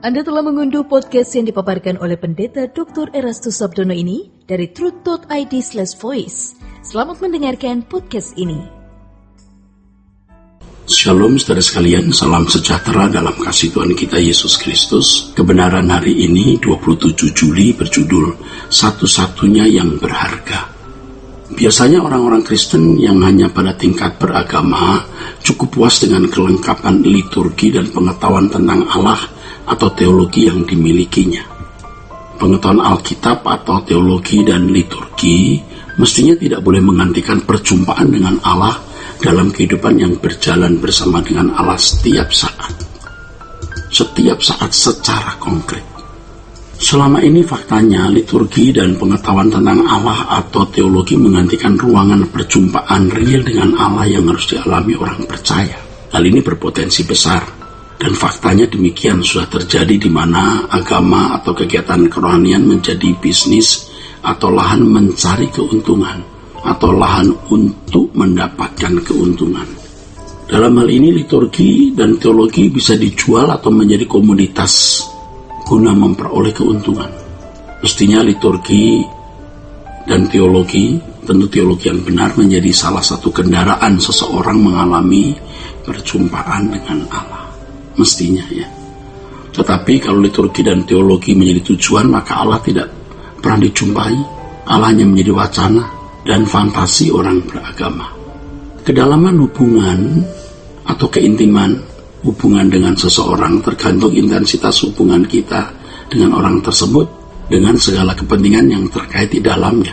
Anda telah mengunduh podcast yang dipaparkan oleh Pendeta Dr. Erastus Sabdono ini dari truth.id/voice. Selamat mendengarkan podcast ini. Shalom saudara sekalian, salam sejahtera dalam kasih Tuhan kita Yesus Kristus. Kebenaran hari ini 27 Juli berjudul Satu-satunya yang berharga. Biasanya orang-orang Kristen yang hanya pada tingkat beragama cukup puas dengan kelengkapan liturgi dan pengetahuan tentang Allah atau teologi yang dimilikinya. Pengetahuan Alkitab atau teologi dan liturgi mestinya tidak boleh menggantikan perjumpaan dengan Allah dalam kehidupan yang berjalan bersama dengan Allah setiap saat secara konkret. Selama ini faktanya liturgi dan pengetahuan tentang Allah atau teologi menggantikan ruangan perjumpaan real dengan Allah yang harus dialami orang percaya. Hal ini berpotensi besar dan faktanya demikian sudah terjadi di mana agama atau kegiatan kerohanian menjadi bisnis atau lahan mencari keuntungan atau lahan untuk mendapatkan keuntungan. Dalam hal ini liturgi dan teologi bisa dijual atau menjadi komoditas guna memperoleh keuntungan. Mestinya liturgi dan teologi, tentu teologi yang benar, menjadi salah satu kendaraan seseorang mengalami perjumpaan dengan Allah. Mestinya ya. Tetapi kalau liturgi dan teologi menjadi tujuan, maka Allah tidak pernah dijumpai. Allah hanya menjadi wacana dan fantasi orang beragama. Kedalaman hubungan atau keintiman hubungan dengan seseorang tergantung intensitas hubungan kita dengan orang tersebut dengan segala kepentingan yang terkait di dalamnya.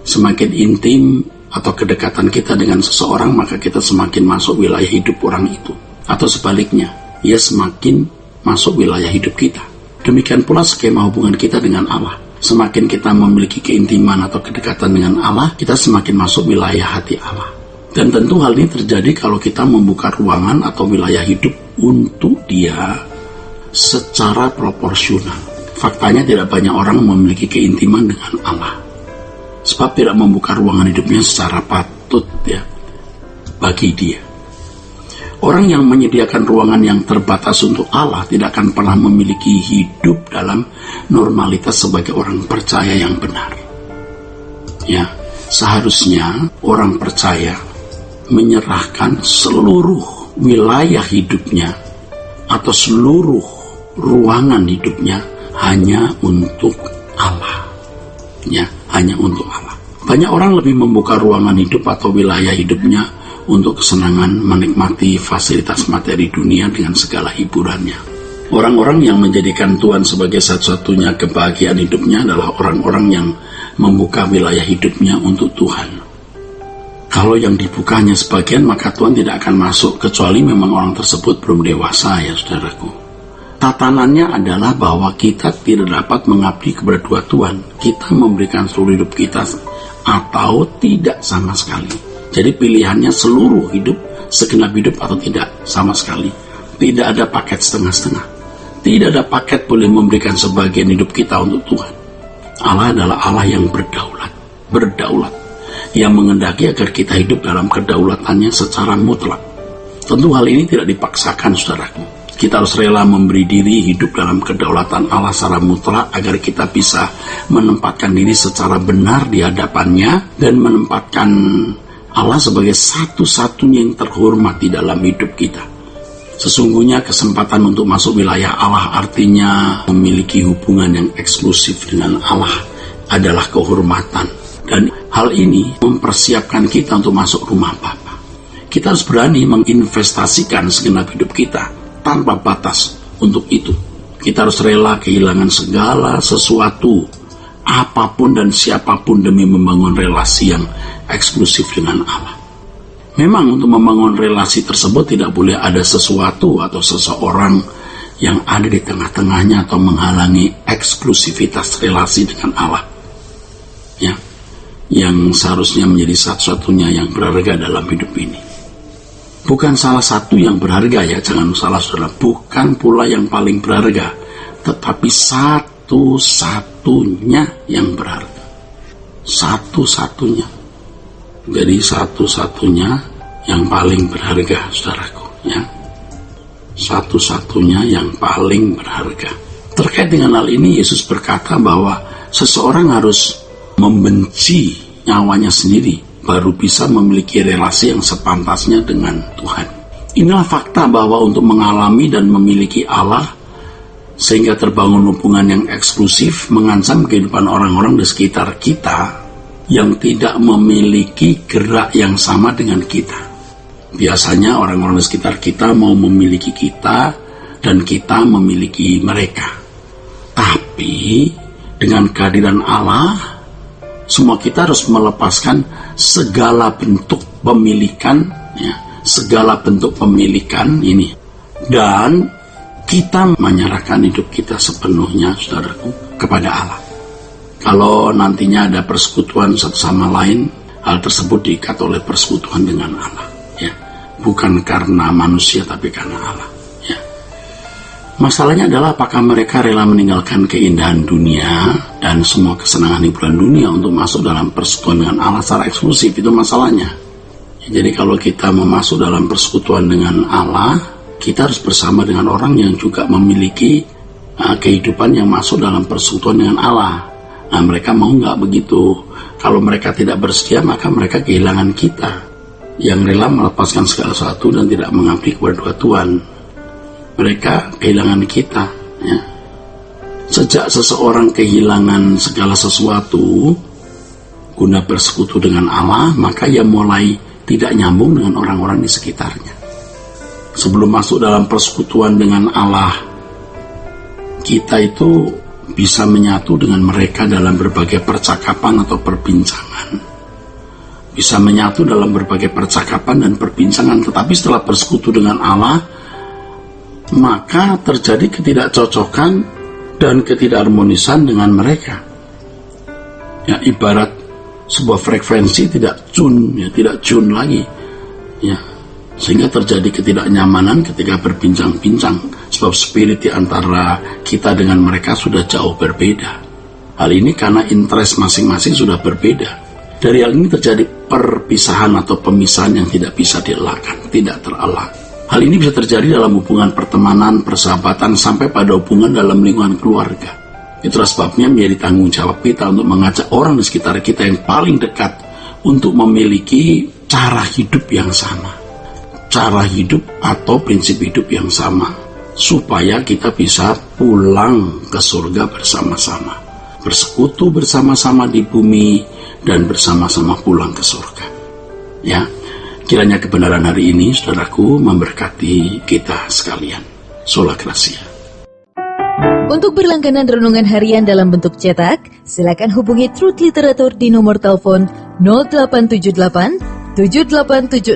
Semakin intim atau kedekatan kita dengan seseorang, maka kita semakin masuk wilayah hidup orang itu. Atau sebaliknya, ia semakin masuk wilayah hidup kita. Demikian pula skema hubungan kita dengan Allah. Semakin kita memiliki keintiman atau kedekatan dengan Allah, kita semakin masuk wilayah hati Allah. Dan tentu hal ini terjadi kalau kita membuka ruangan atau wilayah hidup untuk dia secara proporsional. Faktanya tidak banyak orang memiliki keintiman dengan Allah, sebab tidak membuka ruangan hidupnya secara patut ya bagi dia. Orang yang menyediakan ruangan yang terbatas untuk Allah tidak akan pernah memiliki hidup dalam normalitas sebagai orang percaya yang benar. Ya, seharusnya orang percaya menyerahkan seluruh wilayah hidupnya atau seluruh ruangan hidupnya hanya untuk Allah. Ya, hanya untuk Allah. Banyak orang lebih membuka ruangan hidup atau wilayah hidupnya untuk kesenangan menikmati fasilitas materi dunia dengan segala hiburannya. Orang-orang yang menjadikan Tuhan sebagai satu-satunya kebahagiaan hidupnya adalah orang-orang yang membuka wilayah hidupnya untuk Tuhan. Kalau yang dibukanya sebagian, maka Tuhan tidak akan masuk, kecuali memang orang tersebut belum dewasa ya saudaraku. Tatanannya adalah bahwa kita tidak dapat mengabdi kepada dua Tuhan. Kita memberikan seluruh hidup kita atau tidak sama sekali. Jadi pilihannya seluruh hidup, segenap hidup atau tidak sama sekali. Tidak ada paket setengah-setengah. Tidak ada paket boleh memberikan sebagian hidup kita untuk Tuhan. Allah adalah Allah yang berdaulat, yang mengendaki agar kita hidup dalam kedaulatannya secara mutlak. Tentu hal ini tidak dipaksakan saudaraku. Kita harus rela memberi diri hidup dalam kedaulatan Allah secara mutlak agar kita bisa menempatkan diri secara benar di hadapannya dan menempatkan Allah sebagai satu-satunya yang terhormat di dalam hidup kita. Sesungguhnya kesempatan untuk masuk wilayah Allah artinya memiliki hubungan yang eksklusif dengan Allah adalah kehormatan. Dan hal ini mempersiapkan kita untuk masuk rumah Bapa. Kita harus berani menginvestasikan segenap hidup kita tanpa batas untuk itu. Kita harus rela kehilangan segala sesuatu, apapun dan siapapun demi membangun relasi yang eksklusif dengan Allah. Memang untuk membangun relasi tersebut tidak boleh ada sesuatu atau seseorang yang ada di tengah-tengahnya atau menghalangi eksklusivitas relasi dengan Allah. Ya, yang seharusnya menjadi satu-satunya yang berharga dalam hidup ini. Bukan salah satu yang berharga ya, jangan salah saudara. Bukan pula yang paling berharga, tetapi satu-satunya yang berharga. Satu-satunya. Jadi satu-satunya yang paling berharga saudaraku ya. satu-satunya yang paling berharga. Terkait dengan hal ini, Yesus berkata bahwa seseorang harus membenci nyawanya sendiri baru bisa memiliki relasi yang sepantasnya dengan Tuhan. Inilah fakta bahwa untuk mengalami dan memiliki Allah sehingga terbangun hubungan yang eksklusif mengancam kehidupan orang-orang di sekitar kita yang tidak memiliki gerak yang sama dengan kita. Biasanya orang-orang di sekitar kita mau memiliki kita dan kita memiliki mereka. Tapi dengan kehadiran Allah, semua kita harus melepaskan segala bentuk pemilikan, segala bentuk pemilikan ini. Dan kita menyerahkan hidup kita sepenuhnya, saudaraku, kepada Allah. Kalau nantinya ada persekutuan satu sama lain, hal tersebut diikat oleh persekutuan dengan Allah. Bukan karena manusia tapi karena Allah. Masalahnya adalah apakah mereka rela meninggalkan keindahan dunia dan semua kesenangan hiburan dunia untuk masuk dalam persekutuan dengan Allah secara eksklusif. Itu masalahnya. Jadi kalau kita mau masuk dalam persekutuan dengan Allah, kita harus bersama dengan orang yang juga memiliki kehidupan yang masuk dalam persekutuan dengan Allah. Nah, mereka mau nggak begitu? Kalau mereka tidak bersedia, maka mereka kehilangan kita yang rela melepaskan segala sesuatu dan tidak mengabdi kepada Tuhan. Mereka kehilangan kita. Sejak seseorang kehilangan segala sesuatu guna bersekutu dengan Allah, maka ia mulai tidak nyambung dengan orang-orang di sekitarnya. Sebelum masuk dalam persekutuan dengan Allah, kita itu bisa menyatu dengan mereka dalam berbagai percakapan atau perbincangan. Bisa menyatu dalam berbagai percakapan dan perbincangan, tetapi setelah bersekutu dengan Allah, maka terjadi ketidakcocokan dan ketidakharmonisan dengan mereka. Ibarat sebuah frekuensi tidak tune lagi. Sehingga terjadi ketidaknyamanan ketika berbincang-bincang, sebab spirit di antara kita dengan mereka sudah jauh berbeda. Hal ini karena interest masing-masing sudah berbeda. Dari hal ini terjadi perpisahan atau pemisahan yang tidak bisa dielakkan, tidak terelak. Hal ini bisa terjadi dalam hubungan pertemanan, persahabatan, sampai pada hubungan dalam lingkungan keluarga. Itulah sebabnya menjadi tanggung jawab kita untuk mengajak orang di sekitar kita yang paling dekat untuk memiliki cara hidup yang sama. Cara hidup atau prinsip hidup yang sama, supaya kita bisa pulang ke surga bersama-sama. Bersekutu bersama-sama di bumi dan bersama-sama pulang ke surga. Kiranya kebenaran hari ini, saudaraku, memberkati kita sekalian. Sola Gracia. Untuk berlangganan renungan harian dalam bentuk cetak, silakan hubungi Truth Literatur di nomor telepon 0878 7870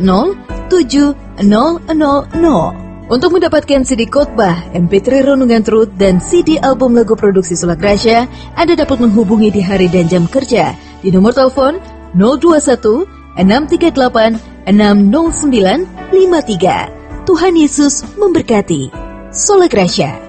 7000. Untuk mendapatkan CD khotbah, MP3 Renungan Truth, dan CD album lagu produksi Sola Gracia, Anda dapat menghubungi di hari dan jam kerja di nomor telepon 021 638 60953. Tuhan Yesus memberkati. Sola Gracia.